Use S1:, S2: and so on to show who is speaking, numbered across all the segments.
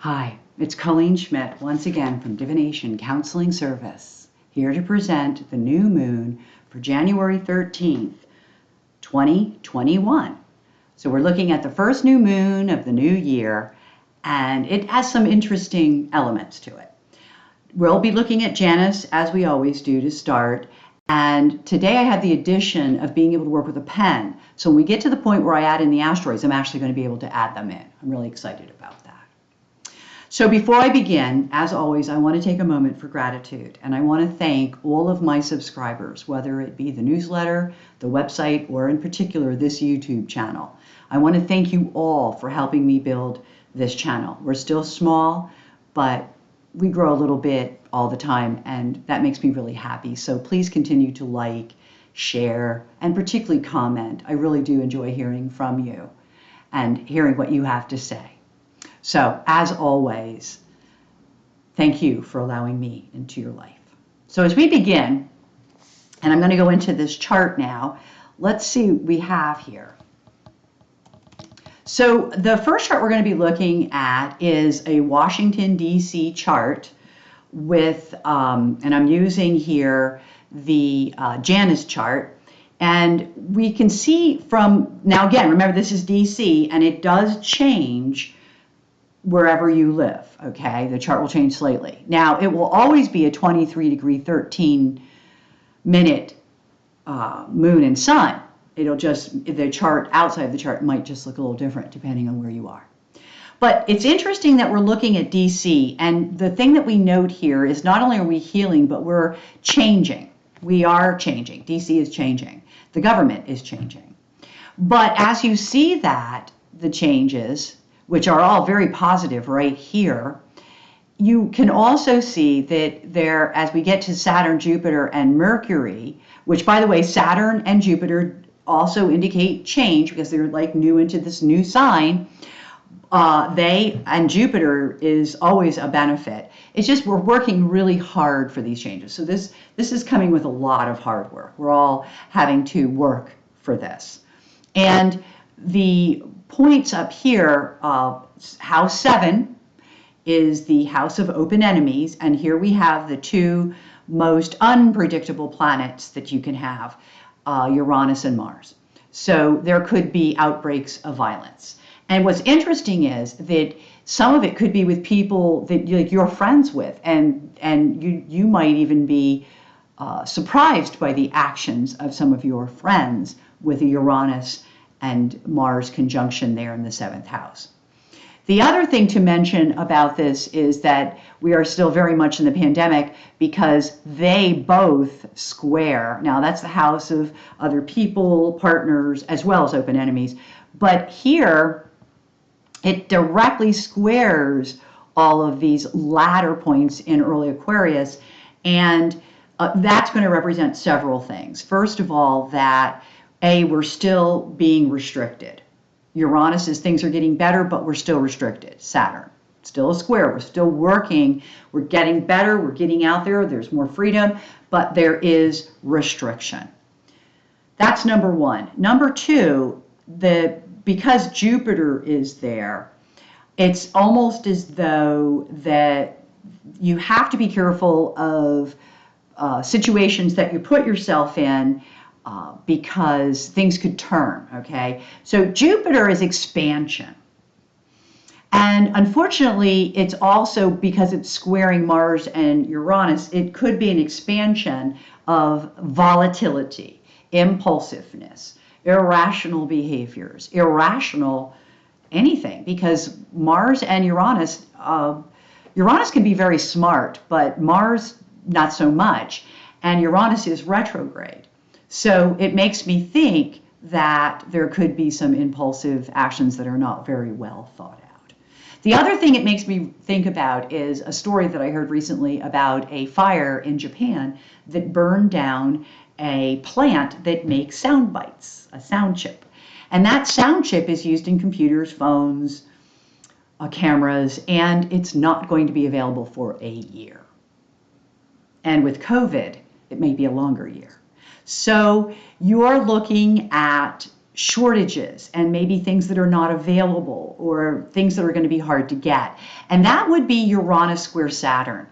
S1: Hi, it's Colleen Schmidt once again from Divination Counseling Service, here to present the new moon for January 13th, 2021. So we're looking at the first new moon of the new year, and it has some interesting elements to it. We'll be looking at Janus as we always do to start, and today I had the addition of being able to work with a pen. So when we get to the point where I add in the asteroids, I'm actually going to be able to add them in. I'm really excited about that. So before I begin, as always, I want to take a moment for gratitude, and I want to thank all of my subscribers, whether it be the newsletter, the website, or in particular this YouTube channel. I want to thank you all for helping me build this channel. We're still small, but we grow a little bit all the time, and that makes me really happy. So please continue to like, share, and particularly comment. I really do enjoy hearing from you and hearing what you have to say. So, as always, thank you for allowing me into your life. So as we begin, and I'm going to go into this chart now, let's see what we have here. So the first chart we're going to be looking at is a Washington, D.C. chart with, and I'm using here the Janus chart. And we can see from, now again, remember this is D.C. and it does change wherever you live, okay? The chart will change slightly. Now, it will always be a 23-degree, 13-minute moon and sun. It'll just, the chart outside of the chart might just look a little different depending on where you are. But it's interesting that we're looking at DC, and the thing that we note here is not only are we healing, but we're changing. We are changing. DC is changing. The government is changing. But as you see that, the changes, which are all very positive right here, you can also see that there, as we get to Saturn, Jupiter, and Mercury, which by the way, Saturn and Jupiter also indicate change because they're like new into this new sign. And Jupiter is always a benefit. It's just we're working really hard for these changes. So this is coming with a lot of hard work. We're all having to work for this. And the points up here, house 7 is the house of open enemies, and here we have the two most unpredictable planets that you can have, Uranus and Mars. So there could be outbreaks of violence. And what's interesting is that some of it could be with people that you're friends with, and you might even be surprised by the actions of some of your friends with a Uranus and Mars conjunction there in the 7th house. The other thing to mention about this is that we are still very much in the pandemic because they both square. Now that's the house of other people, partners, as well as open enemies. But here it directly squares all of these latter points in early Aquarius, and that's going to represent several things. First of all, that we're still being restricted. Uranus is things are getting better, but we're still restricted. Saturn, still a square. We're still working. We're getting better. We're getting out there. There's more freedom, but there is restriction. That's number one. Number two, because Jupiter is there, it's almost as though that you have to be careful of situations that you put yourself in because things could turn, okay? So Jupiter is expansion. And unfortunately, it's also, because it's squaring Mars and Uranus, it could be an expansion of volatility, impulsiveness, irrational behaviors, irrational anything, because Mars and Uranus, Uranus can be very smart, but Mars not so much, and Uranus is retrograde. So it makes me think that there could be some impulsive actions that are not very well thought out. The other thing it makes me think about is a story that I heard recently about a fire in Japan that burned down a plant that makes sound bites, a sound chip. And that sound chip is used in computers, phones, cameras, and it's not going to be available for a year. And with COVID, it may be a longer year. So you're looking at shortages and maybe things that are not available or things that are going to be hard to get. And that would be Uranus square Saturn.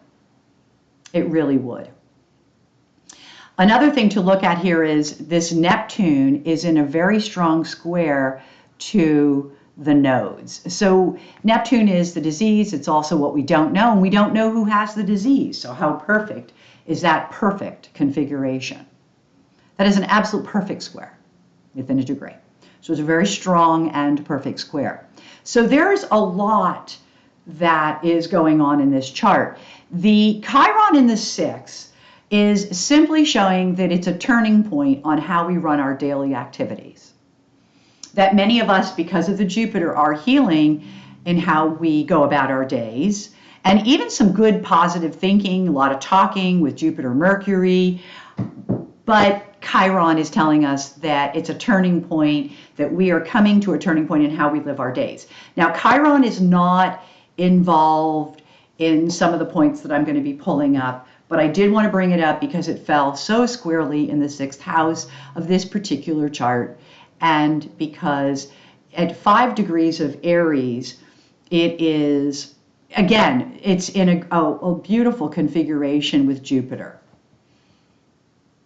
S1: It really would. Another thing to look at here is this Neptune is in a very strong square to the nodes. So Neptune is the disease. It's also what we don't know, and we don't know who has the disease. So how perfect is that perfect configuration? That is an absolute perfect square within a degree. So it's a very strong and perfect square. So there's a lot that is going on in this chart. The Chiron in the 6th is simply showing that it's a turning point on how we run our daily activities. That many of us, because of the Jupiter, are healing in how we go about our days, and even some good positive thinking, a lot of talking with Jupiter, Mercury, but Chiron is telling us that it's a turning point, that we are coming to a turning point in how we live our days. Now, Chiron is not involved in some of the points that I'm going to be pulling up, but I did want to bring it up because it fell so squarely in the 6th house of this particular chart, and because at 5 degrees of Aries, it is, again, it's in a beautiful configuration with Jupiter.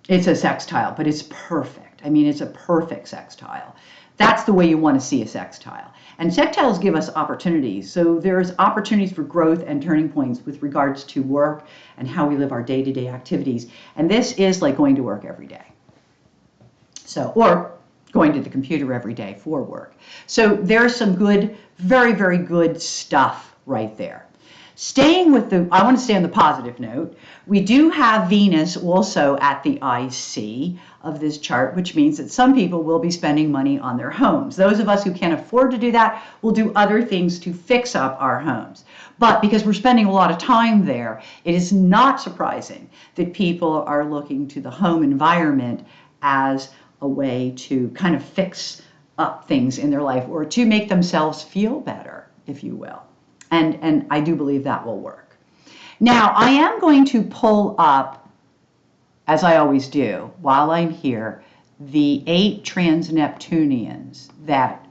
S1: It's a sextile, but it's perfect. I mean, it's a perfect sextile. That's the way you want to see a sextile. And sextiles give us opportunities. So there's opportunities for growth and turning points with regards to work and how we live our day-to-day activities. And this is like going to work every day. So, or going to the computer every day for work. So there's some good, very, very good stuff right there. Staying with I want to stay on the positive note. We do have Venus also at the IC of this chart, which means that some people will be spending money on their homes. Those of us who can't afford to do that will do other things to fix up our homes. But because we're spending a lot of time there, it is not surprising that people are looking to the home environment as a way to kind of fix up things in their life or to make themselves feel better, if you will. And I do believe that will work. Now, I am going to pull up, as I always do, while I'm here, the 8 trans-Neptunians that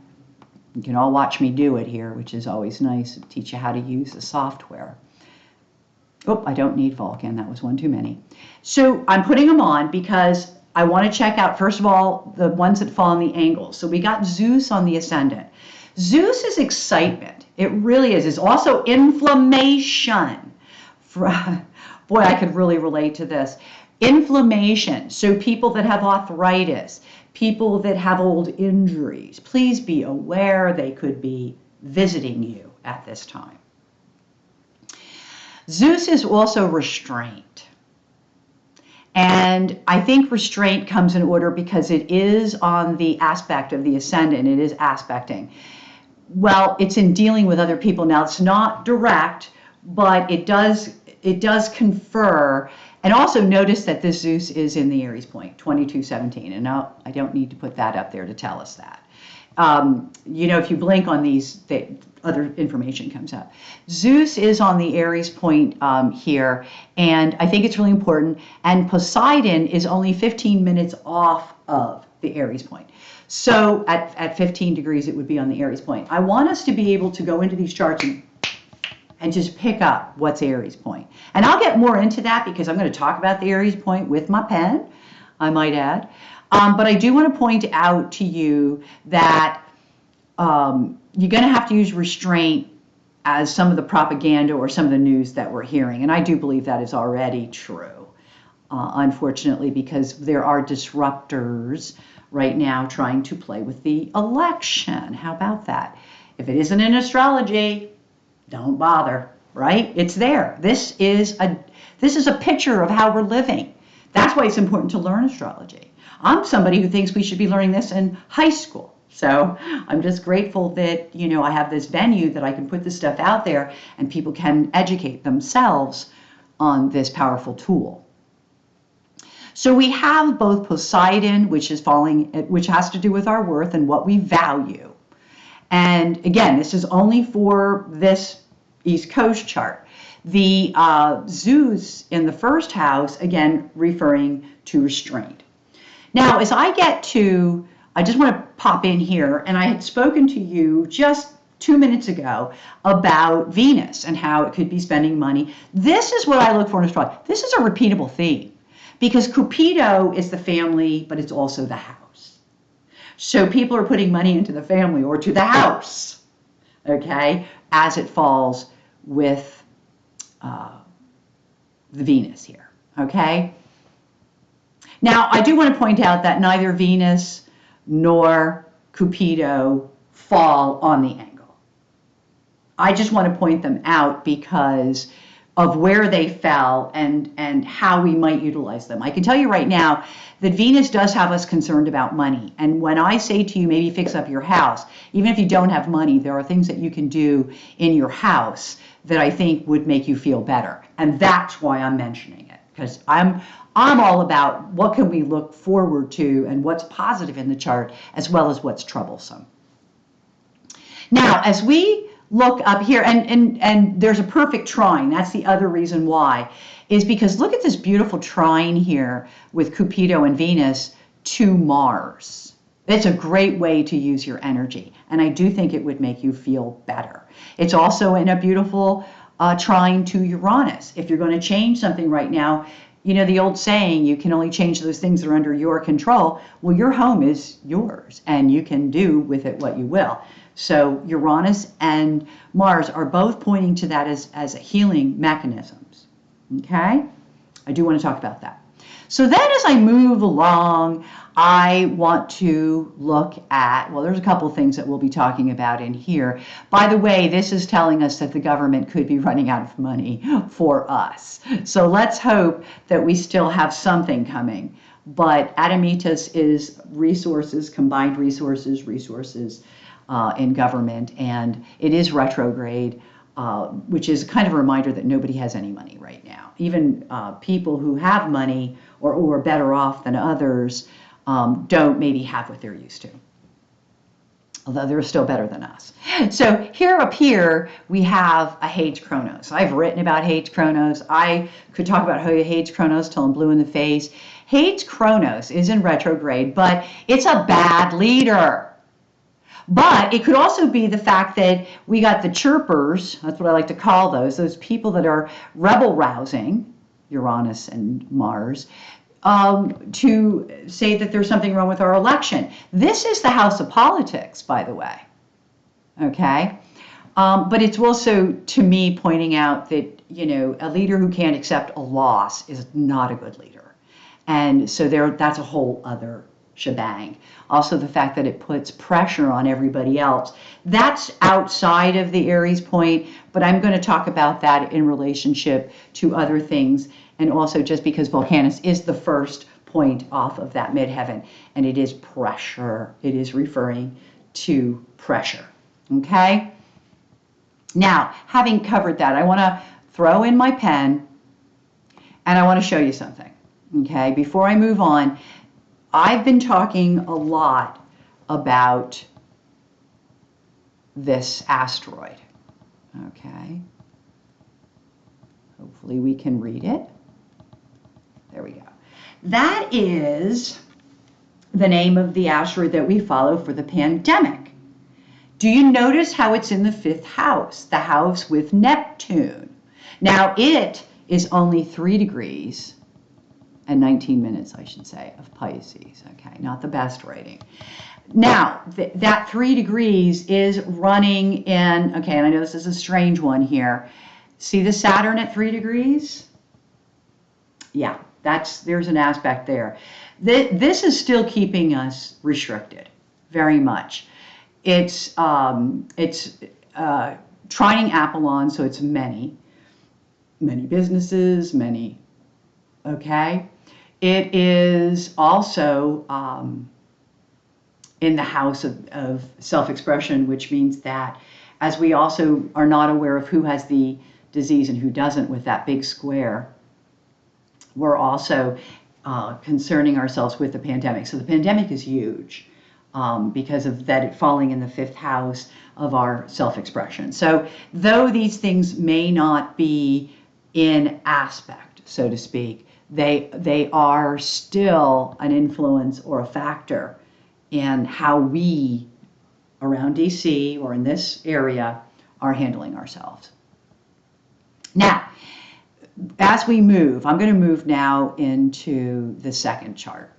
S1: you can all watch me do it here, which is always nice to teach you how to use the software. Oh, I don't need Vulcan. That was one too many. So I'm putting them on because I want to check out, first of all, the ones that fall in the angles. So we got Zeus on the ascendant. Zeus is excitement. It really is. It's also inflammation. Boy, I could really relate to this. Inflammation. So people that have arthritis, people that have old injuries, please be aware they could be visiting you at this time. Zeus is also restraint. And I think restraint comes in order because it is on the aspect of the ascendant. It is aspecting. Well, it's in dealing with other people. Now, it's not direct, but it does confer. And also notice that this Zeus is in the Aries point, 2217. And now I don't need to put that up there to tell us that. You know, if you blink on these, other information comes up. Zeus is on the Aries point here, and I think it's really important. And Poseidon is only 15 minutes off of the Aries point. So at 15 degrees, it would be on the Aries point. I want us to be able to go into these charts and just pick up what's Aries point. And I'll get more into that because I'm going to talk about the Aries point with my pen, I might add. But I do want to point out to you that you're going to have to use restraint as some of the propaganda or some of the news that we're hearing. And I do believe that is already true, unfortunately, because there are disruptors right now trying to play with the election. How about that? If it isn't in astrology, don't bother, right? It's there. This is a picture of how we're living. That's why it's important to learn astrology. I'm somebody who thinks we should be learning this in high school. So I'm just grateful that, you know, I have this venue that I can put this stuff out there and people can educate themselves on this powerful tool. So we have both Poseidon, which is falling, which has to do with our worth and what we value. And again, this is only for this East Coast chart. The Zeus in the first house, again, referring to restraint. Now, as I get to I just want to pop in here, and I had spoken to you just 2 minutes ago about Venus and how it could be spending money. This is what I look for in astrology. This is a repeatable theme because Cupido is the family, but it's also the house. So people are putting money into the family or to the house, okay, as it falls with the Venus here, okay? Now, I do want to point out that neither Venus nor Cupido fall on the angle. I just want to point them out because of where they fell and how we might utilize them. I can tell you right now that Venus does have us concerned about money. And when I say to you, maybe fix up your house, even if you don't have money, there are things that you can do in your house that I think would make you feel better. And that's why I'm mentioning it, because I'm all about what can we look forward to and what's positive in the chart as well as what's troublesome. Now, as we look up here, and there's a perfect trine. That's the other reason why, is because look at this beautiful trine here with Cupido and Venus to Mars. It's a great way to use your energy, and I do think it would make you feel better. It's also in a beautiful trine to Uranus. If you're going to change something right now, you know the old saying, you can only change those things that are under your control. Well, your home is yours, and you can do with it what you will. So Uranus and Mars are both pointing to that as healing mechanisms. Okay? I do want to talk about that. So then as I move along, I want to look at, well, there's a couple of things that we'll be talking about in here. By the way, this is telling us that the government could be running out of money for us. So let's hope that we still have something coming. But Adamitas is resources, combined resources in government, and it is retrograde, which is kind of a reminder that nobody has any money right now. Even people who have money or who are better off than others don't maybe have what they're used to, although they're still better than us. So here up here, we have a Hades Kronos. I've written about Hades Kronos. I could talk about Hades Kronos till I'm blue in the face. Hades Kronos is in retrograde, but it's a bad leader. But it could also be the fact that we got the chirpers, that's what I like to call those people that are rebel-rousing, Uranus and Mars, to say that there's something wrong with our election. This is the house of politics, by the way, okay? But it's also, to me, pointing out that, you know, a leader who can't accept a loss is not a good leader. And so that's a whole other shebang. Also the fact that it puts pressure on everybody else. That's outside of the Aries point, but I'm going to talk about that in relationship to other things, and also just because Volcanus is the first point off of that midheaven, and it is pressure. It is referring to pressure. Okay? Now, having covered that, I want to throw in my pen, and I want to show you something. Okay? Before I move on, I've been talking a lot about this asteroid, okay? Hopefully we can read it. There we go. That is the name of the asteroid that we follow for the pandemic. Do you notice how it's in the 5th house, the house with Neptune? Now it is only 3 degrees and 19 minutes, I should say, of Pisces, okay, not the best rating. Now, that 3 degrees is running in, okay, and I know this is a strange one here. See the Saturn at 3 degrees? Yeah, there's an aspect there. This is still keeping us restricted, very much. It's trining Apollon, so it's many businesses, okay? It is also in the house of self-expression, which means that as we also are not aware of who has the disease and who doesn't with that big square, we're also concerning ourselves with the pandemic. So the pandemic is huge because of that it falling in the 5th house of our self-expression. So though these things may not be in aspect, so to speak, they are still an influence or a factor in how we around DC or in this area are handling ourselves. Now, as we move, I'm going to move now into the second chart.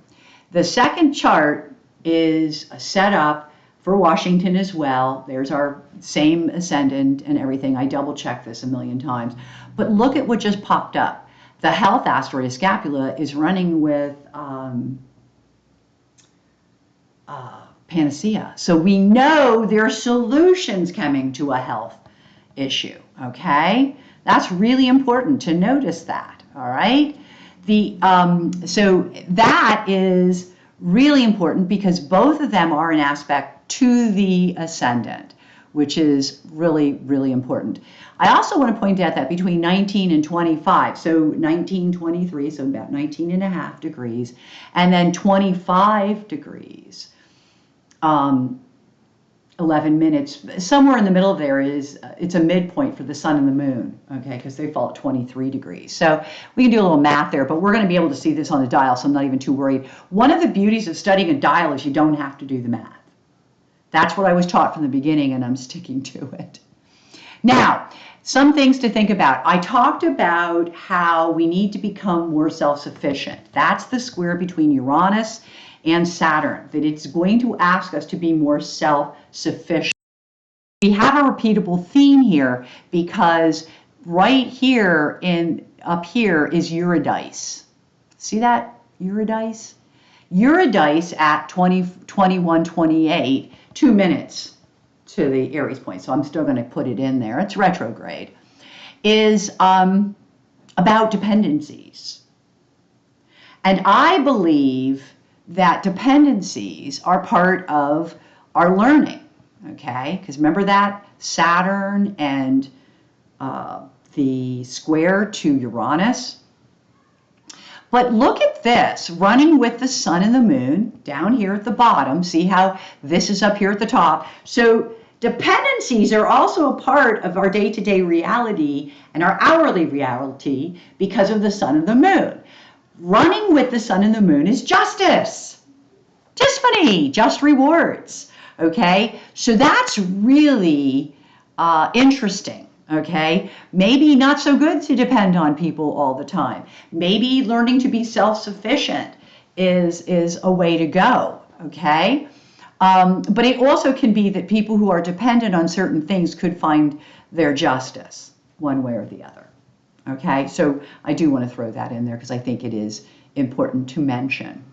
S1: The second chart is set up for Washington as well. There's our same ascendant and everything. I double checked this a million times. But look at what just popped up. The health asteroid of Scapula is running with Panacea. So we know there are solutions coming to a health issue, okay? That's really important to notice that, all right? So that is really important because both of them are an aspect to the ascendant, which is really, really important. I also want to point out that between 19 and 25, so 19, 23, so about 19 and a half degrees, and then 25 degrees, 11 minutes, somewhere in the middle there is, it's a midpoint for the sun and the moon, okay, because they fall at 23 degrees. So we can do a little math there, but we're going to be able to see this on the dial, so I'm not even too worried. One of the beauties of studying a dial is you don't have to do the math. That's what I was taught from the beginning, and I'm sticking to it. Now, some things to think about. I talked about how we need to become more self-sufficient. That's the square between Uranus and Saturn, that it's going to ask us to be more self-sufficient. We have a repeatable theme here because right here up here is Eurydice. See that? Eurydice? Eurydice at 21:28, 2 minutes to the Aries point, so I'm still going to put it in there. It's retrograde. Is about dependencies. And I believe that dependencies are part of our learning, okay? Because remember that Saturn and the square to Uranus. But look at this, running with the sun and the moon down here at the bottom. See how this is up here at the top? So dependencies are also a part of our day-to-day reality and our hourly reality because of the sun and the moon. Running with the sun and the moon is justice. Tiffany, just rewards, okay? So that's really interesting, okay? Maybe not so good to depend on people all the time. Maybe learning to be self-sufficient is a way to go, okay? But it also can be that people who are dependent on certain things could find their justice one way or the other. Okay, so I do want to throw that in there because I think it is important to mention.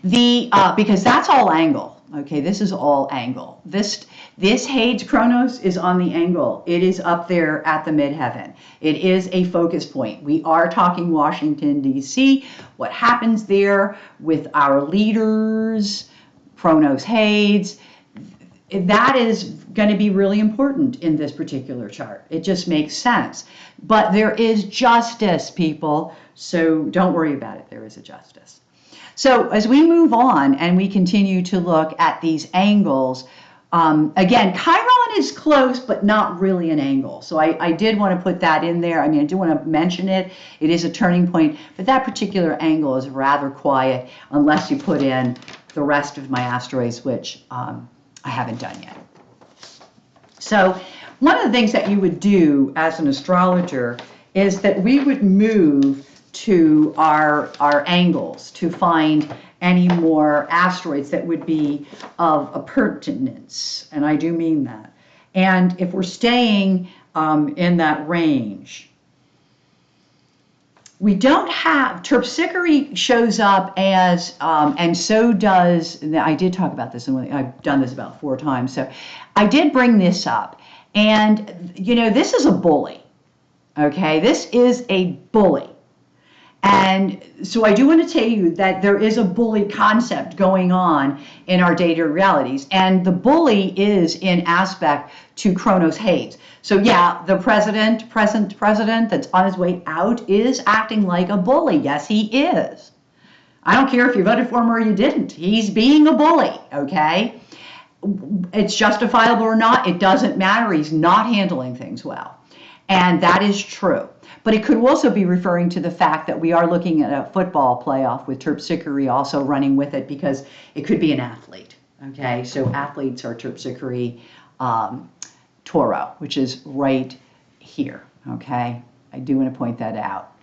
S1: Because that's all angle. Okay, this is all angle. This Hades Chronos is on the angle. It is up there at the midheaven. It is a focus point. We are talking Washington, D.C. What happens there with our leaders, Chronos Hades, that is going to be really important in this particular chart. It just makes sense. But there is justice, people, so don't worry about it. There is a justice. So as we move on and we continue to look at these angles, again, Chiron is close, but not really an angle. So I did want to put that in there. I mean, I do want to mention it. It is a turning point, but that particular angle is rather quiet unless you put in the rest of my asteroids, which I haven't done yet. So one of the things that you would do as an astrologer is that we would move to our angles to find any more asteroids that would be of a pertinence, and I do mean that. And if we're staying in that range, we don't have, Terpsichore shows up as, and so does, I did talk about this, and I've done this about 4 times, so I did bring this up. And, you know, this is a bully, okay? This is a bully. And so I do want to tell you that there is a bully concept going on in our data realities. And the bully is in aspect to Chronos Hades. So yeah, the present president that's on his way out is acting like a bully. Yes, he is. I don't care if you voted for him or you didn't. He's being a bully, okay? It's justifiable or not, it doesn't matter. He's not handling things well. And that is true. But it could also be referring to the fact that we are looking at a football playoff with Terpsichore also running with it, because it could be an athlete. Okay, so athletes are Terpsichore Taureau, which is right here. Okay, I do want to point that out.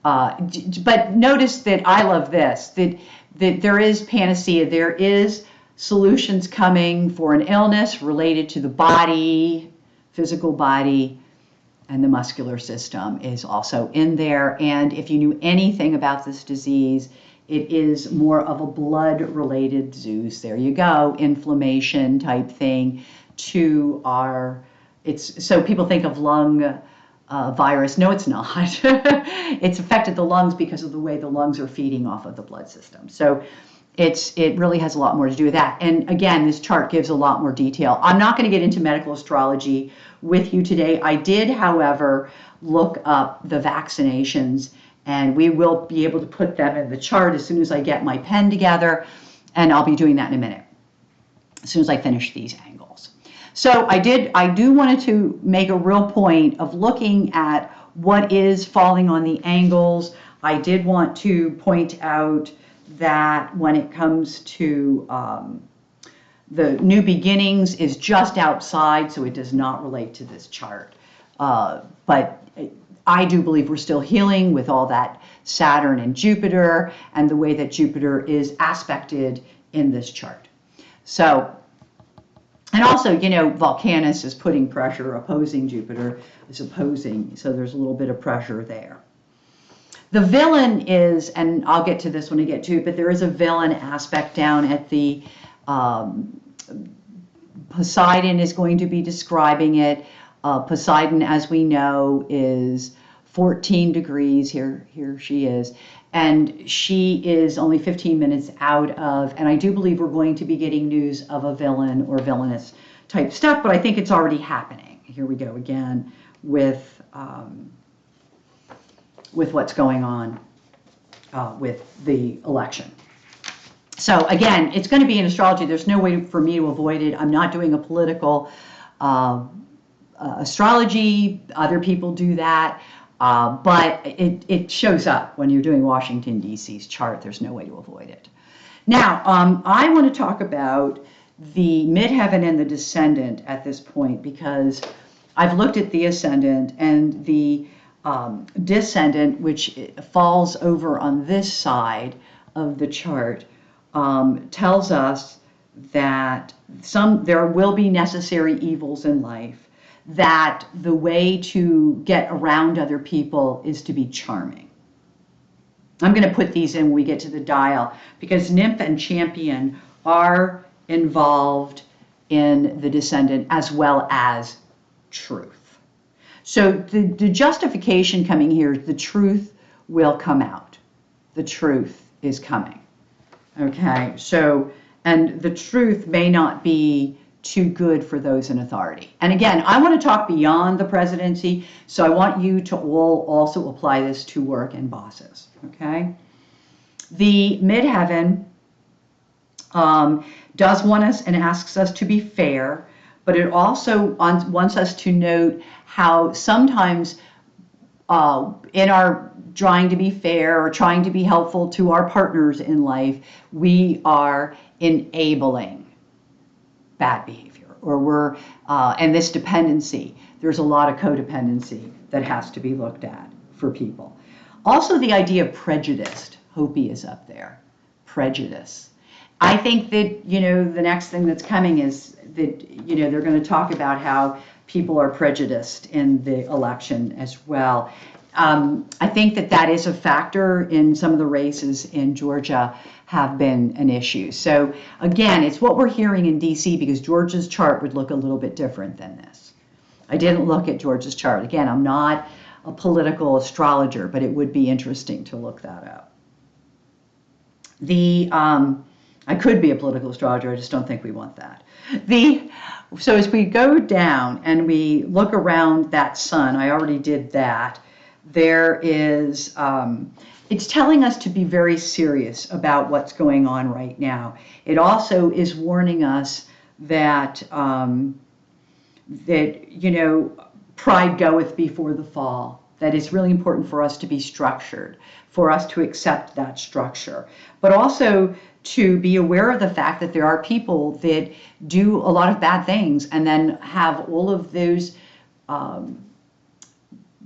S1: But notice that I love this, that there is panacea, there is solutions coming for an illness related to the body, physical body, and the muscular system is also in there. And if you knew anything about this disease, it is more of a blood-related disease. There you go, inflammation type thing to our, so people think of lung virus. No, it's not. It's affected the lungs because of the way the lungs are feeding off of the blood system. So it really has a lot more to do with that. And again, this chart gives a lot more detail. I'm not going to get into medical astrology with you today. I did, however, look up the vaccinations, and we will be able to put them in the chart as soon as I get my pen together, and I'll be doing that in a minute, as soon as I finish these angles. So I do wanted to make a real point of looking at what is falling on the angles. I did want to point out that when it comes to the new beginnings is just outside, so it does not relate to this chart. But I do believe we're still healing with all that Saturn and Jupiter and the way that Jupiter is aspected in this chart. So, and also, you know, Volcanus is putting pressure, opposing Jupiter is opposing, so there's a little bit of pressure there. The villain is, and I'll get to this when I get to it, but there is a villain aspect down at the, Poseidon is going to be describing it. Poseidon, as we know, is 14 degrees, here she is, and she is only 15 minutes out of, and I do believe we're going to be getting news of a villain or villainous type stuff, but I think it's already happening. Here we go again with what's going on with the election. So again, it's going to be in astrology. There's no way for me to avoid it. I'm not doing a political astrology. Other people do that. But it shows up when you're doing Washington, D.C.'s chart. There's no way to avoid it. Now, I want to talk about the midheaven and the descendant at this point, because I've looked at the ascendant and the descendant, which falls over on this side of the chart, tells us that there will be necessary evils in life, that the way to get around other people is to be charming. I'm going to put these in when we get to the dial, because nymph and champion are involved in the descendant as well as truth. So the justification coming here, the truth will come out. The truth is coming. Okay, so, and the truth may not be too good for those in authority. And again, I want to talk beyond the presidency, so I want you to all also apply this to work and bosses, okay? The midheaven does want us and asks us to be fair, but it also wants us to note how sometimes in our trying to be fair or trying to be helpful to our partners in life, we are enabling bad behavior, or we're, and this dependency, there's a lot of codependency that has to be looked at for people. Also the idea of prejudiced, Hopi is up there, prejudice. I think that, you know, the next thing that's coming is that, you know, they're going to talk about how people are prejudiced in the election as well. I think that that is a factor in some of the races in Georgia have been an issue. So again, it's what we're hearing in DC, because Georgia's chart would look a little bit different than this. I didn't look at Georgia's chart. Again, I'm not a political astrologer, but it would be interesting to look that up. I could be a political astrologer, I just don't think we want that. So as we go down and we look around that sun, I already did that, there is, it's telling us to be very serious about what's going on right now. It also is warning us that, you know, pride goeth before the fall, that it's really important for us to be structured, for us to accept that structure, but also to be aware of the fact that there are people that do a lot of bad things and then have all of those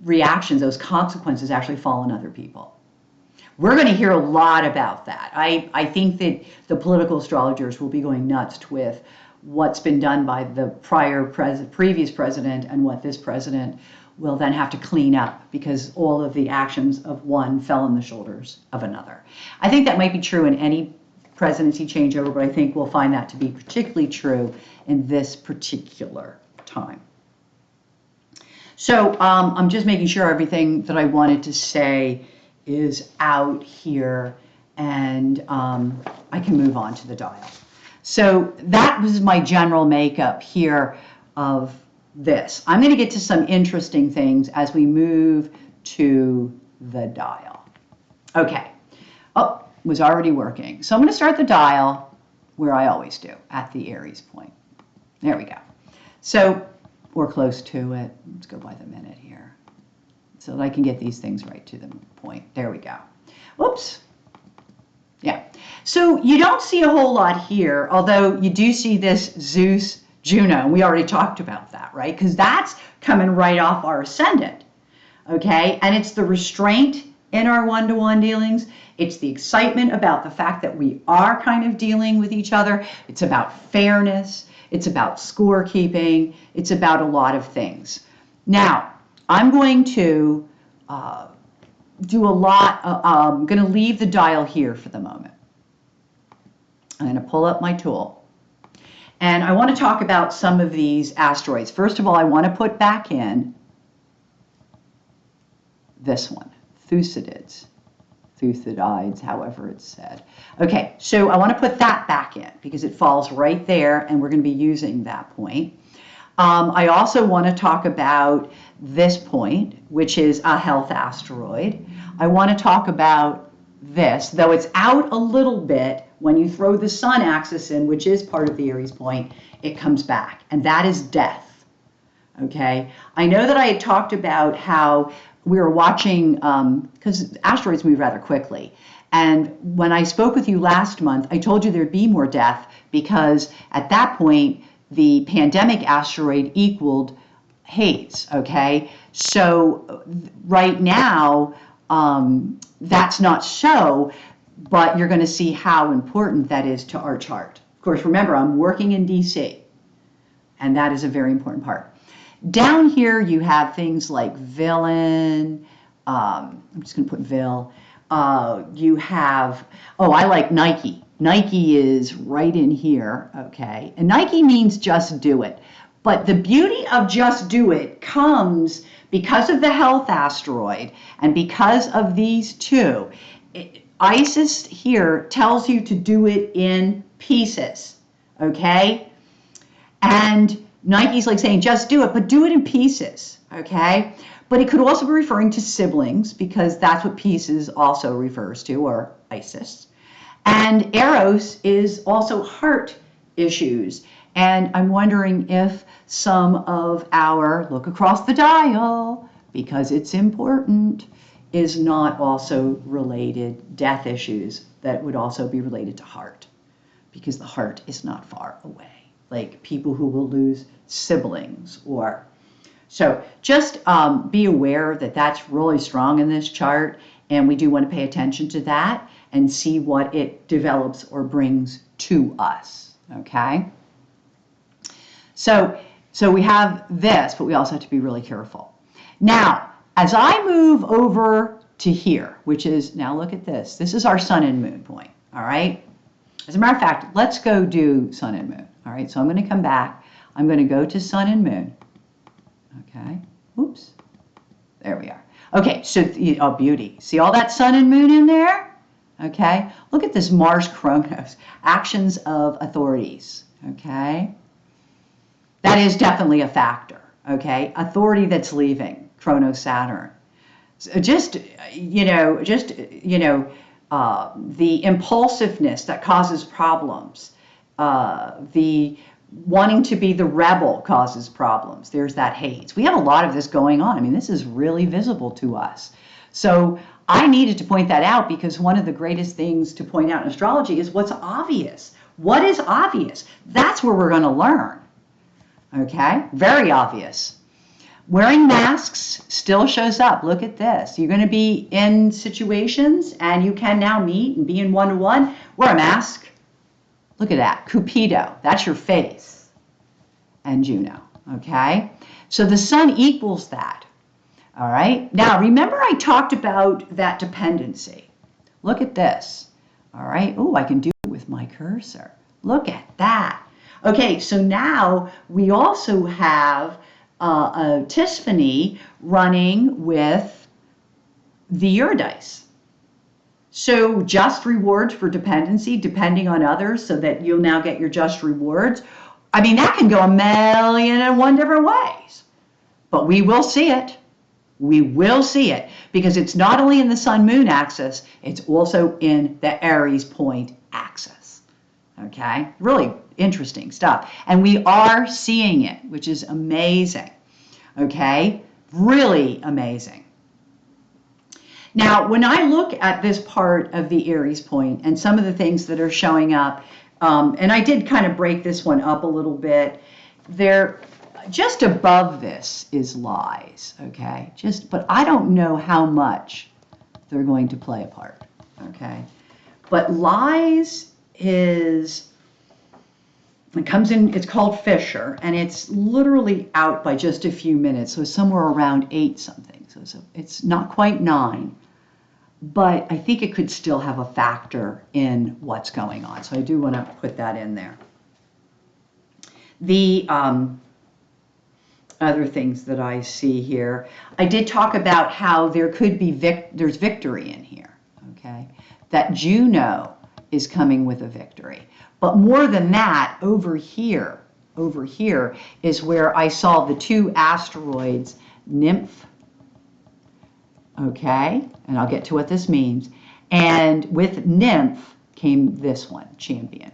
S1: reactions, those consequences actually fall on other people. We're going to hear a lot about that. I think that the political astrologers will be going nuts with what's been done by the previous president and what this president will then have to clean up because all of the actions of one fell on the shoulders of another. I think that might be true in any presidency changeover, but I think we'll find that to be particularly true in this particular time. So I'm just making sure everything that I wanted to say is out here, and I can move on to the dial. So that was my general makeup here of this. I'm going to get to some interesting things as we move to the dial. Okay. Oh, it was already working. So I'm going to start the dial where I always do, at the Aries point. There we go. So we're close to it. Let's go by the minute here so that I can get these things right to the point. There we go. Whoops. Yeah. So you don't see a whole lot here, although you do see this Zeus, Juno, and we already talked about that, right? Because that's coming right off our ascendant, okay? And it's the restraint in our one-to-one dealings. It's the excitement about the fact that we are kind of dealing with each other. It's about fairness. It's about scorekeeping. It's about a lot of things. Now, I'm going to do a lot. I'm going to leave the dial here for the moment. I'm going to pull up my tool. And I want to talk about some of these asteroids. First of all, I want to put back in this one, Thucydides. Thucydides, however it's said. Okay, so I want to put that back in because it falls right there, and we're going to be using that point. I also want to talk about this point, which is a health asteroid. I want to talk about this, though it's out a little bit. When you throw the sun axis in, which is part of the Aries point, it comes back, and that is death. Okay, I know that I had talked about how we were watching, because asteroids move rather quickly. And when I spoke with you last month, I told you there'd be more death because at that point, the pandemic asteroid equaled Hades, okay? So right now, that's not so, but you're going to see how important that is to our chart. Of course, remember, I'm working in DC, and that is a very important part. Down here, you have things like villain. I'm just going to put Vil. You have, I like Nike. Nike is right in here, okay? And Nike means just do it. But the beauty of just do it comes because of the health asteroid and because of these two. Isis here tells you to do it in pieces, okay? And Nike's like saying, just do it, but do it in pieces, okay? But it could also be referring to siblings because that's what pieces also refers to, or Isis. And Eros is also heart issues. And I'm wondering if some of our, look across the dial, because it's important, is not also related death issues that would also be related to heart, because the heart is not far away. Like people who will lose siblings or so just be aware that that's really strong in this chart, and we do want to pay attention to that and see what it develops or brings to us, okay? So we have this, but we also have to be really careful. Now, as I move over to here, which is, now look at this. This is our sun and moon point, all right? As a matter of fact, let's go do sun and moon, all right? So I'm going to come back. I'm going to go to sun and moon. Okay, oops, there we are. Okay, so, oh, beauty. See all that sun and moon in there? Okay, look at this Mars Chronos, actions of authorities, okay? That is definitely a factor, okay? Authority that's leaving, Chronos Saturn. So the impulsiveness that causes problems, the wanting to be the rebel causes problems. There's that haze. We have a lot of this going on. I mean, this is really visible to us. So I needed to point that out because one of the greatest things to point out in astrology is what's obvious. What is obvious? That's where we're going to learn. Okay? Very obvious. Wearing masks still shows up. Look at this. You're going to be in situations and you can now meet and be in one-to-one. Wear a mask. Look at that. Cupido. That's your face. And Juno. Okay? So the sun equals that. All right? Now, remember I talked about that dependency. Look at this. All right? Oh, I can do it with my cursor. Look at that. Okay, so now we also have a Tiffany running with the Eurydice. So just rewards for dependency, depending on others, so that you'll now get your just rewards. I mean, that can go a million and one different ways. But we will see it. We will see it because it's not only in the sun-moon axis, it's also in the Aries point axis. Okay? Really interesting stuff. And we are seeing it, which is amazing. Okay? Really amazing. Now, when I look at this part of the Aries point and some of the things that are showing up, and I did kind of break this one up a little bit, there, just above this is lies, okay? But I don't know how much they're going to play a part, okay? But lies is, it comes in, it's called Fisher, and it's literally out by just a few minutes, so somewhere around 8 something. So it's not quite 9, but I think it could still have a factor in what's going on. So I do want to put that in there. The other things that I see here, I did talk about how there could be there's victory in here, okay? That Juno is coming with a victory. But more than that, over here is where I saw the 2 asteroids, Nymph, okay, and I'll get to what this means. And with Nymph came this one, Champion.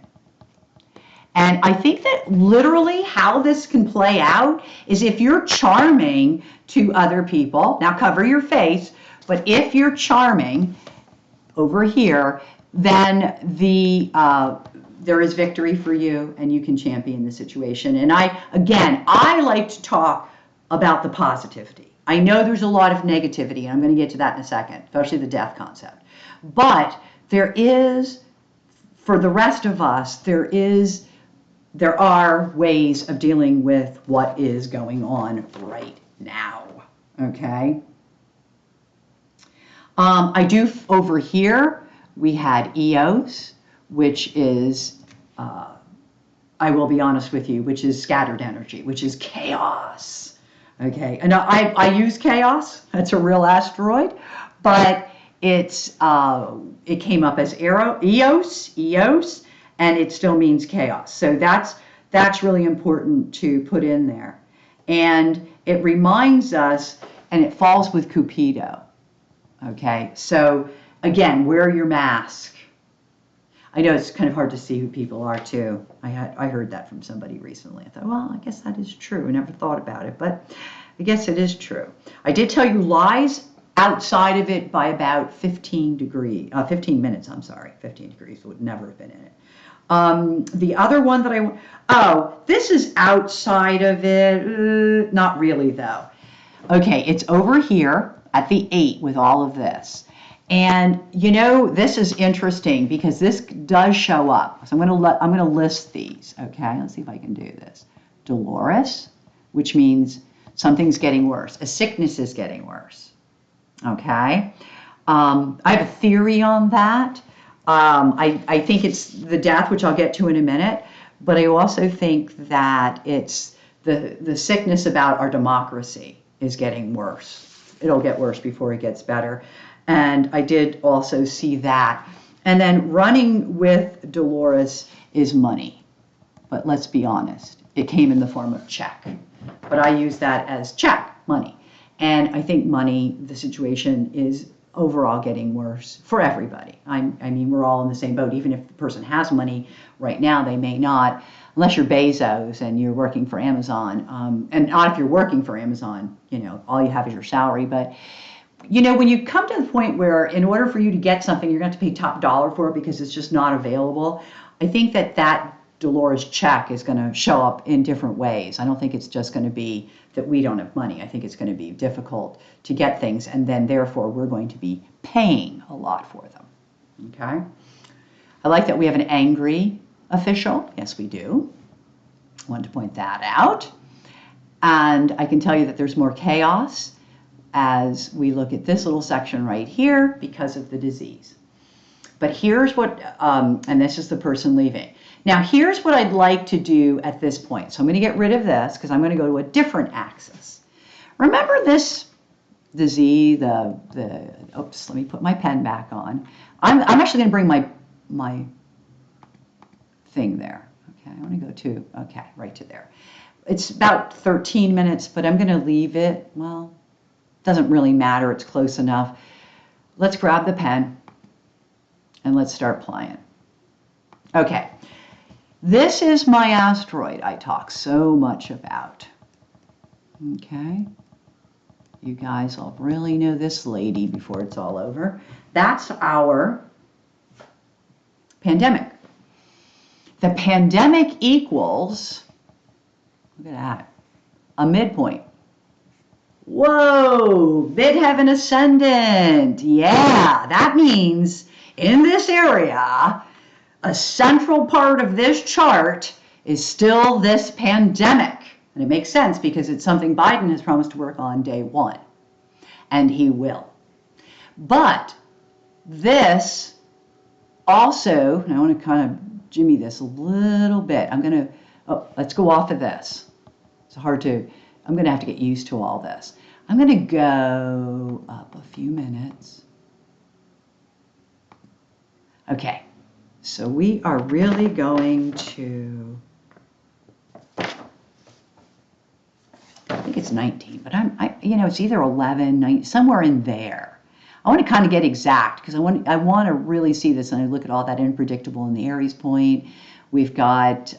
S1: And I think that literally how this can play out is if you're charming to other people, now cover your face, but if you're charming over here, then there is victory for you and you can champion the situation. And I like to talk about the positivity. I know there's a lot of negativity, and I'm going to get to that in a second, especially the death concept. But there is, for the rest of us, there are ways of dealing with what is going on right now, okay? Over here, we had Eos, which is, I will be honest with you, which is scattered energy, which is chaos. Okay, and I use chaos. That's a real asteroid, but it came up as Eos, and it still means chaos. So that's really important to put in there, and it reminds us, and it falls with Cupido. Okay, so again, wear your mask. I know it's kind of hard to see who people are too. I heard that from somebody recently. I thought, well, I guess that is true. I never thought about it, but I guess it is true. I did tell you lies outside of it by about 15 minutes, I'm sorry. 15 degrees would never have been in it. The other one that this is outside of it. Not really though. Okay, it's over here at the 8 with all of this. And you know, this is interesting because this does show up. So I'm going to list these. Okay, let's see if I can do this. Dolores, which means something's getting worse. A sickness is getting worse. Okay, I have a theory on that. I think it's the death, which I'll get to in a minute. But I also think that it's the sickness about our democracy is getting worse. It'll get worse before it gets better. And I did also see that. And then running with Dolores is money. But let's be honest, it came in the form of check. But I use that as check, money. And I think money, the situation is overall getting worse for everybody. I mean, we're all in the same boat. Even if the person has money right now, they may not. unless you're Bezos and you're working for Amazon, and not if you're working for Amazon, all you have is your salary. But when you come to the point where in order for you to get something, you're going to have to pay top dollar for it because it's just not available, I think that Dolores check is going to show up in different ways. I don't think it's just going to be that we don't have money. I think it's going to be difficult to get things, and then therefore we're going to be paying a lot for them. Okay? I like that we have an angry official. Yes, we do. I wanted to point that out. And I can tell you that there's more chaos as we look at this little section right here because of the disease. But here's what, and this is the person leaving. Now here's what I'd like to do at this point. So I'm going to get rid of this because I'm going to go to a different axis. Remember this, the Z, oops, let me put my pen back on. I'm actually going to bring my thing there. Okay, I want to go to, okay, right to there. It's about 13 minutes, but I'm going to leave it, well, doesn't really matter, it's close enough. Let's grab the pen and let's start playing. Okay, this is my asteroid I talk so much about. Okay, you guys will really know this lady before it's all over. That's our pandemic. The pandemic equals, look at that, a midpoint. Whoa, midheaven ascendant. Yeah, that means in this area, a central part of this chart is still this pandemic. And it makes sense because it's something Biden has promised to work on day one. And he will. But this also, and I want to kind of jimmy this a little bit. I'm going to, let's go off of this. It's hard to, I'm going to have to get used to all this. I'm going to go up a few minutes. Okay, so we are really going to, I think it's 19, but it's either 11, 9, somewhere in there. I want to kind of get exact because I want to really see this, and I look at all that unpredictable in the Aries point. We've got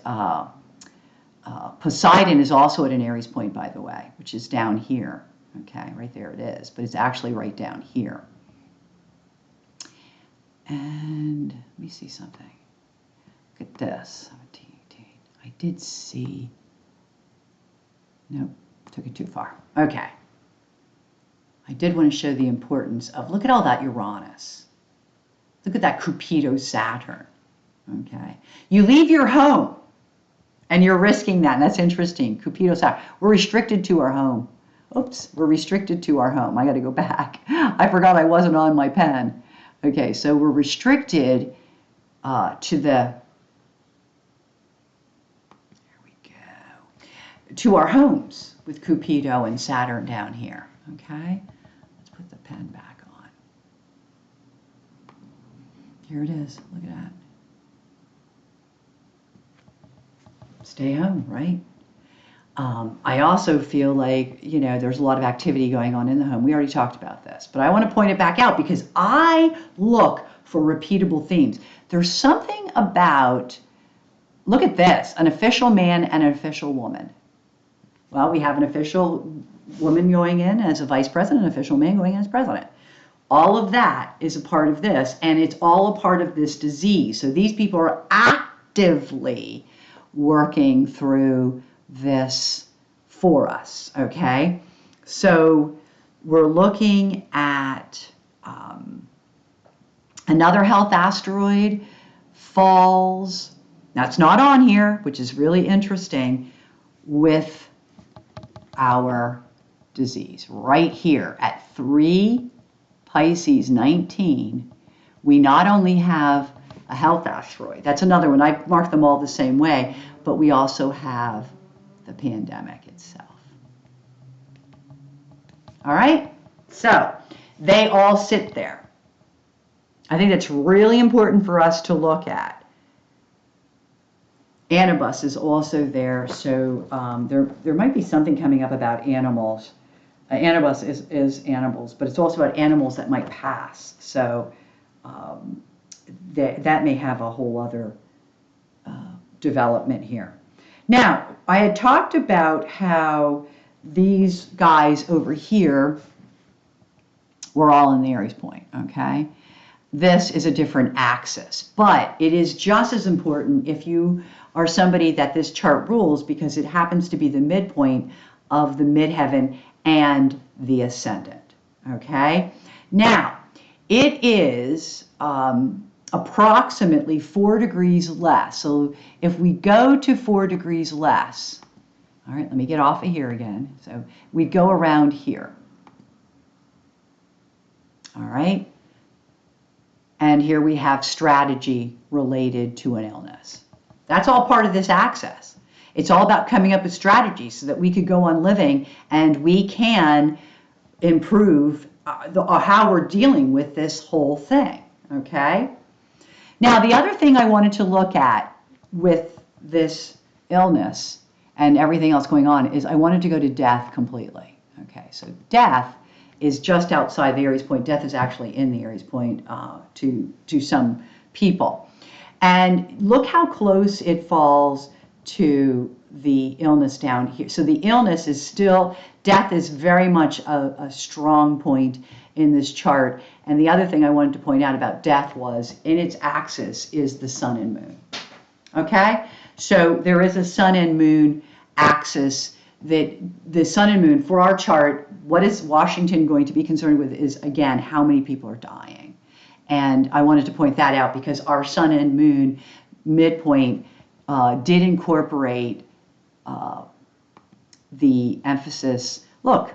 S1: Poseidon is also at an Aries point, by the way, which is down here. Okay, right there it is, but it's actually right down here. And let me see something. Look at this. 17, 18. I did see. Nope, took it too far. Okay. I did want to show the importance of, look at all that Uranus. Look at that Cupido Saturn. Okay. You leave your home and you're risking that. And that's interesting. Cupido Saturn. We're restricted to our home. Oops, we're restricted to our home. I got to go back. I forgot I wasn't on my pen. Okay, so we're restricted to our homes with Cupido and Saturn down here. Okay, let's put the pen back on. Here it is. Look at that. Stay home, right? I also feel like, there's a lot of activity going on in the home. We already talked about this, but I want to point it back out because I look for repeatable themes. There's something about, look at this, an official man and an official woman. Well, we have an official woman going in as a vice president, an official man going in as president. All of that is a part of this, and it's all a part of this disease. So these people are actively working through this for us, okay? So we're looking at another health asteroid falls, now it's not on here, which is really interesting, with our disease. Right here at 3 Pisces 19, we not only have a health asteroid, that's another one, I mark them all the same way, but we also have the pandemic itself. All right, so they all sit there. I think that's really important for us to look at. Anubis is also there, so there might be something coming up about animals. Anubis is animals, but it's also about animals that might pass. So that may have a whole other development here. Now, I had talked about how these guys over here were all in the Aries point, okay? This is a different axis, but it is just as important if you are somebody that this chart rules, because it happens to be the midpoint of the midheaven and the ascendant, okay? Now, it is approximately 4 degrees less. So if we go to 4 degrees less, all right, let me get off of here again. So we go around here. All right. And here we have strategy related to an illness. That's all part of this axis. It's all about coming up with strategies so that we could go on living and we can improve how we're dealing with this whole thing. Okay. Now, the other thing I wanted to look at with this illness and everything else going on is I wanted to go to death completely. Okay, so death is just outside the Aries point. Death is actually in the Aries point to some people. And look how close it falls to the illness down here. So the illness is still, death is very much a strong point in this chart. And the other thing I wanted to point out about death was in its axis is the sun and moon. Okay? So there is a sun and moon axis that the sun and moon for our chart, what is Washington going to be concerned with is, again, how many people are dying. And I wanted to point that out because our sun and moon midpoint did incorporate the emphasis. Look,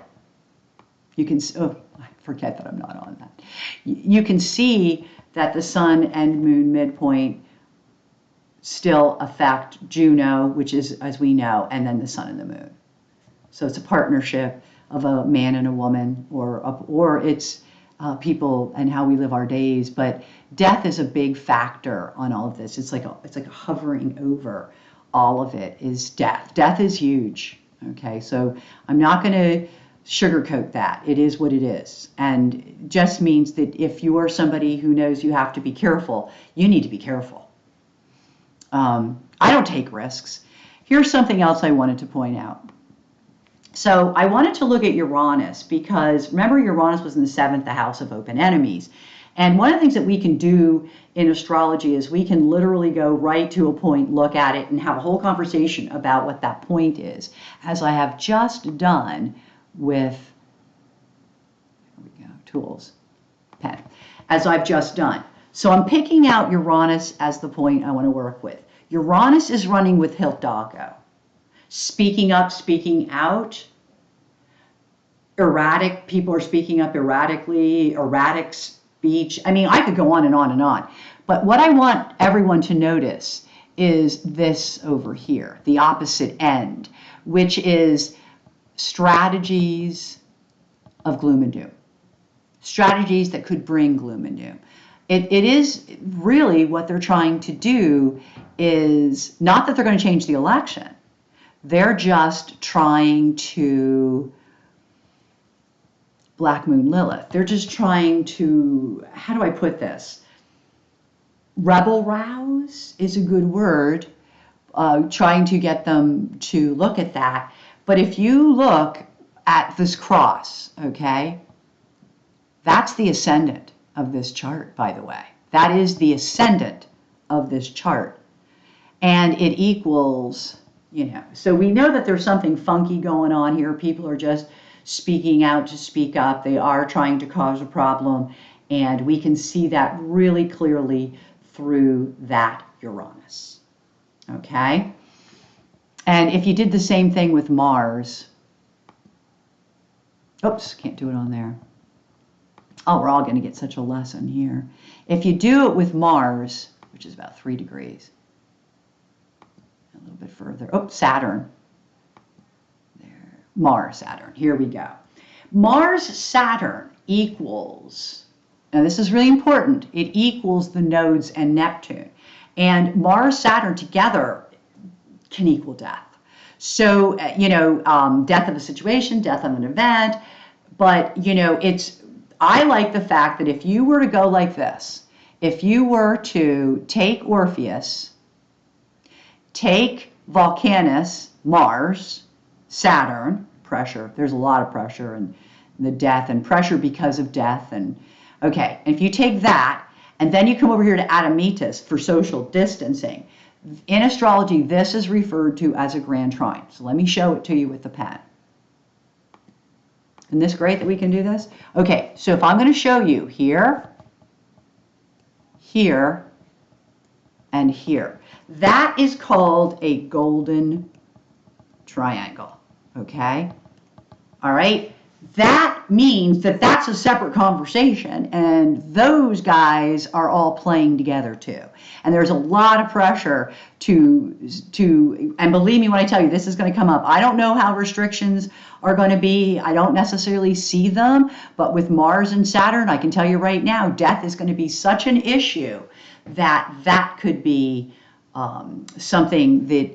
S1: you can, oh, I forget that I'm not on that. You can see that the sun and moon midpoint still affect Juno, which is, as we know, and then the sun and the moon. So it's a partnership of a man and a woman, or it's people and how we live our days. But death is a big factor on all of this. It's like a hovering over all of it is death. Death is huge. Okay, so I'm not going to sugarcoat that. It is what it is, and it just means that if you are somebody who knows you have to be careful, you need to be careful. I don't take risks. Here's something else I wanted to point out. So I wanted to look at Uranus because remember Uranus was in the 7th house of open enemies. And one of the things that we can do in astrology is we can literally go right to a point, look at it, and have a whole conversation about what that point is, as I have just done with, here we go, tools, pen, as I've just done. So I'm picking out Uranus as the point I want to work with. Uranus is running with Hidalgo. Speaking up, speaking out. Erratic, people are speaking up erratically, erratic speech. I mean, I could go on and on and on. But what I want everyone to notice is this over here, the opposite end, which is strategies of gloom and doom. Strategies that could bring gloom and doom. It is really what they're trying to do is not that they're going to change the election. They're just trying to, Black Moon Lilith, they're just trying to, how do I put this? Rebel rouse is a good word, trying to get them to look at that. But if you look at this cross, okay, that's the ascendant of this chart, by the way. That is the ascendant of this chart. And it equals, you know, so we know that there's something funky going on here. People are just speaking out to speak up. They are trying to cause a problem. And we can see that really clearly through that Uranus. Okay? And if you did the same thing with Mars, oops, can't do it on there. Oh, we're all going to get such a lesson here. If you do it with Mars, which is about 3 degrees, a little bit further, oh, Saturn. There, Mars, Saturn, here we go. Mars, Saturn equals, now this is really important, it equals the nodes and Neptune. And Mars, Saturn together can equal death. So, you know, death of a situation, death of an event, but, you know, I like the fact that if you were to go like this, if you were to take Orpheus, take Volcanus, Mars, Saturn, pressure. There's a lot of pressure and the death and pressure because of death. And okay, and if you take that and then you come over here to Admetus for social distancing, in astrology, this is referred to as a grand trine. So let me show it to you with the pen. Isn't this great that we can do this? Okay, so if I'm going to show you here, here, and here, that is called a golden triangle, okay? All right, that means that that's a separate conversation, and those guys are all playing together too. And there's a lot of pressure and believe me when I tell you, this is going to come up. I don't know how restrictions are going to be. I don't necessarily see them, but with Mars and Saturn, I can tell you right now, death is going to be such an issue that could be something that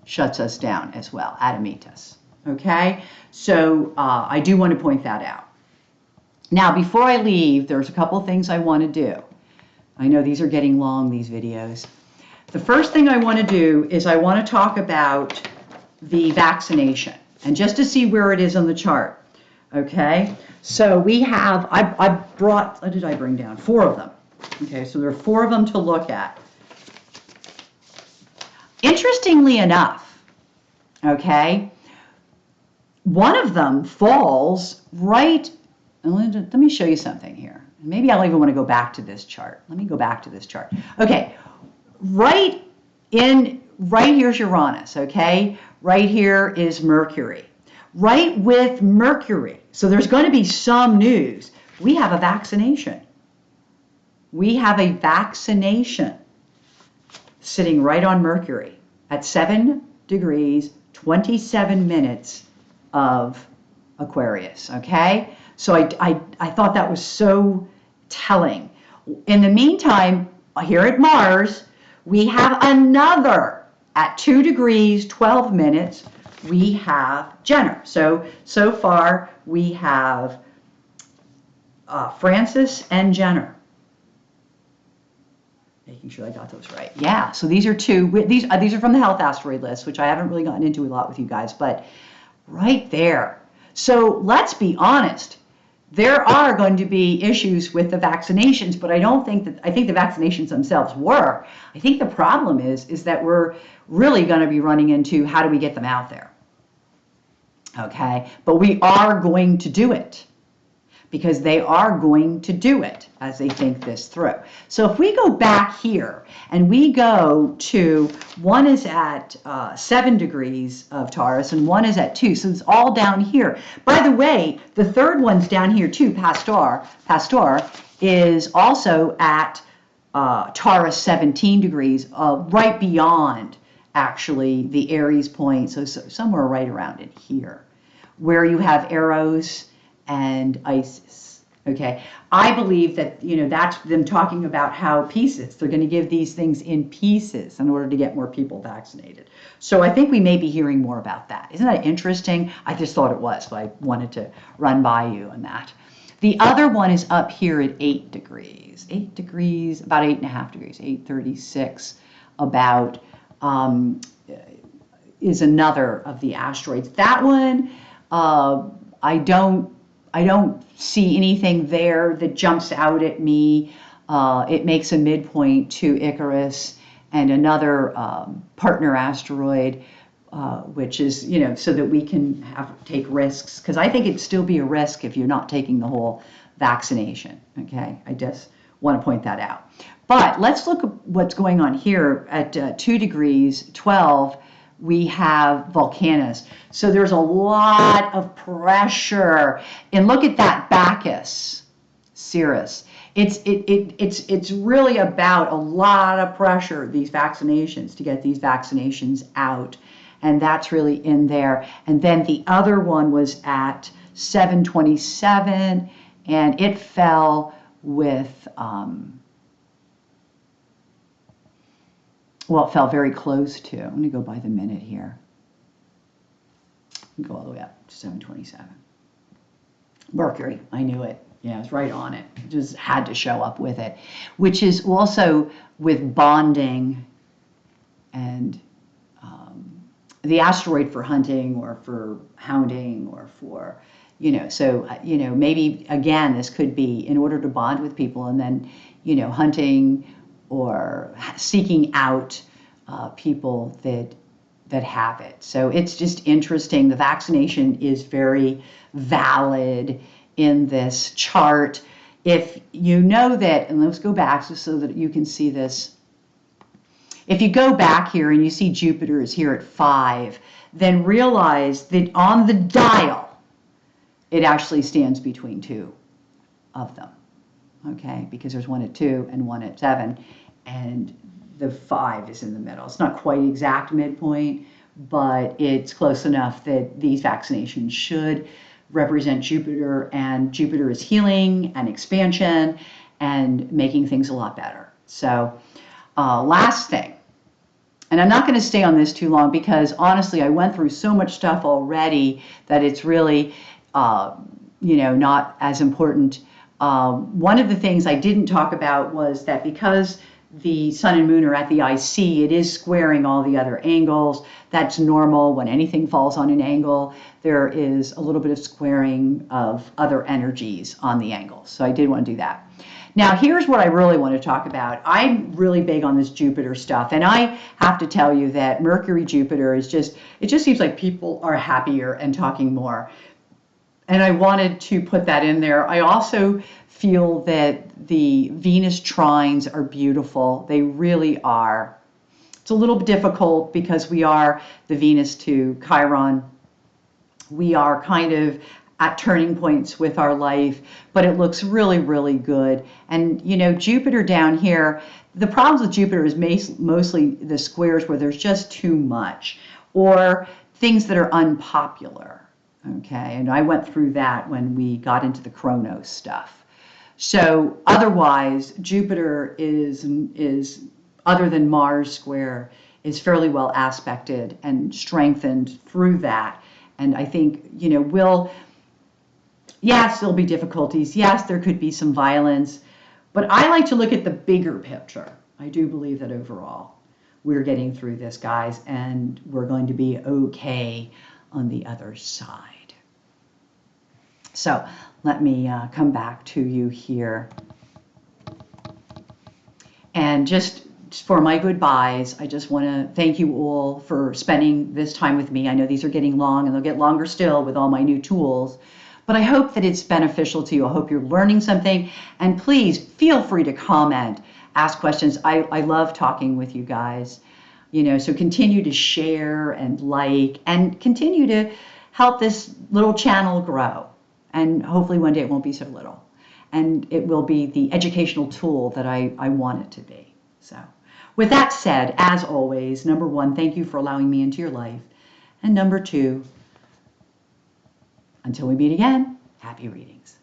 S1: shuts us down as well, Admetus. Okay, so I do want to point that out. Now, before I leave, there's a couple of things I want to do. I know these are getting long, these videos. The first thing I want to do is I want to talk about the vaccination, and just to see where it is on the chart. Okay, so we have, I brought, what did I bring down? 4 of them. Okay, so there are 4 of them to look at. Interestingly enough, okay, one of them falls right, let me show you something here. Maybe I'll even want to go back to this chart. Let me go back to this chart. Okay, right here's Uranus, okay? Right here is Mercury. Right with Mercury, so there's going to be some news. We have a vaccination. We have a vaccination sitting right on Mercury at 7 degrees, 27 minutes of Aquarius, okay? So I thought that was so telling. In the meantime, here at Mars, we have another at 2 degrees, 12 minutes, we have Jenner. So far we have Francis and Jenner. Making sure I got those right. Yeah, so these are 2. These are from the health asteroid list, which I haven't really gotten into a lot with you guys, but right there. So let's be honest. There are going to be issues with the vaccinations, but I think the vaccinations themselves work. I think the problem is that we're really going to be running into how do we get them out there. Okay, but we are going to do it because they are going to do it as they think this through. So if we go back here and we go to, one is at 7 degrees of Taurus and one is at 2, so it's all down here. By the way, the third one's down here too, Pastor is also at Taurus 17 degrees, right beyond actually the Aries point, so somewhere right around it here, where you have Eros and Isis. Okay, I believe that, that's them talking about how pieces, they're going to give these things in pieces in order to get more people vaccinated. So I think we may be hearing more about that. Isn't that interesting? I just thought it was, so I wanted to run by you on that. The other one is up here at 8 degrees. 8 degrees, about 8.5 degrees, 836 about, is another of the asteroids. That one, I don't see anything there that jumps out at me. It makes a midpoint to Icarus and another partner asteroid, which is, so that we can take risks. Because I think it'd still be a risk if you're not taking the whole vaccination. Okay, I just want to point that out. But let's look at what's going on here at 2 degrees, 12. We have Volcanus. So there's a lot of pressure. And look at that Bacchus, Ceres. It's really about a lot of pressure, these vaccinations, to get these vaccinations out. And that's really in there. And then the other one was at 727, and it fell with, well, it fell very close to, I'm going to go by the minute here. Go all the way up to 727. Mercury, I knew it. Yeah, it's right on it. Just had to show up with it, which is also with bonding and the asteroid for hunting or for hounding or for, so, maybe again, this could be in order to bond with people and then, hunting or seeking out people that have it. So it's just interesting. The vaccination is very valid in this chart. If you know that, and let's go back so that you can see this. If you go back here and you see Jupiter is here at 5, then realize that on the dial, it actually stands between 2 of them, okay? Because there's one at 2 and one at 7, and the 5 is in the middle. It's not quite exact midpoint, but it's close enough that these vaccinations should represent Jupiter, and Jupiter is healing and expansion and making things a lot better. So last thing, and I'm not going to stay on this too long because honestly I went through so much stuff already that it's really not as important. One of the things I didn't talk about was that because the sun and moon are at the IC, it is squaring all the other angles. That's normal. When anything falls on an angle, there is a little bit of squaring of other energies on the angles. So I did want to do that. Now, here's what I really want to talk about. I'm really big on this Jupiter stuff, and I have to tell you that Mercury Jupiter is it just seems like people are happier and talking more. And I wanted to put that in there. I also feel that the Venus trines are beautiful. They really are. It's a little bit difficult because we are the Venus to Chiron. We are kind of at turning points with our life, but it looks really, really good. And, Jupiter down here, the problems with Jupiter is mostly the squares where there's just too much or things that are unpopular. Okay, and I went through that when we got into the Chronos stuff. So otherwise, Jupiter is other than Mars square, is fairly well aspected and strengthened through that. And I think, yes, there'll be difficulties. Yes, there could be some violence. But I like to look at the bigger picture. I do believe that overall, we're getting through this, guys, and we're going to be okay on the other side. So let me come back to you here. And just for my goodbyes, I just want to thank you all for spending this time with me. I know these are getting long and they'll get longer still with all my new tools, but I hope that it's beneficial to you. I hope you're learning something, and please feel free to comment, ask questions. I love talking with you guys, so continue to share and like and continue to help this little channel grow. And hopefully one day it won't be so little. And it will be the educational tool that I want it to be. So with that said, as always, number 1, thank you for allowing me into your life. And number 2, until we meet again, happy readings.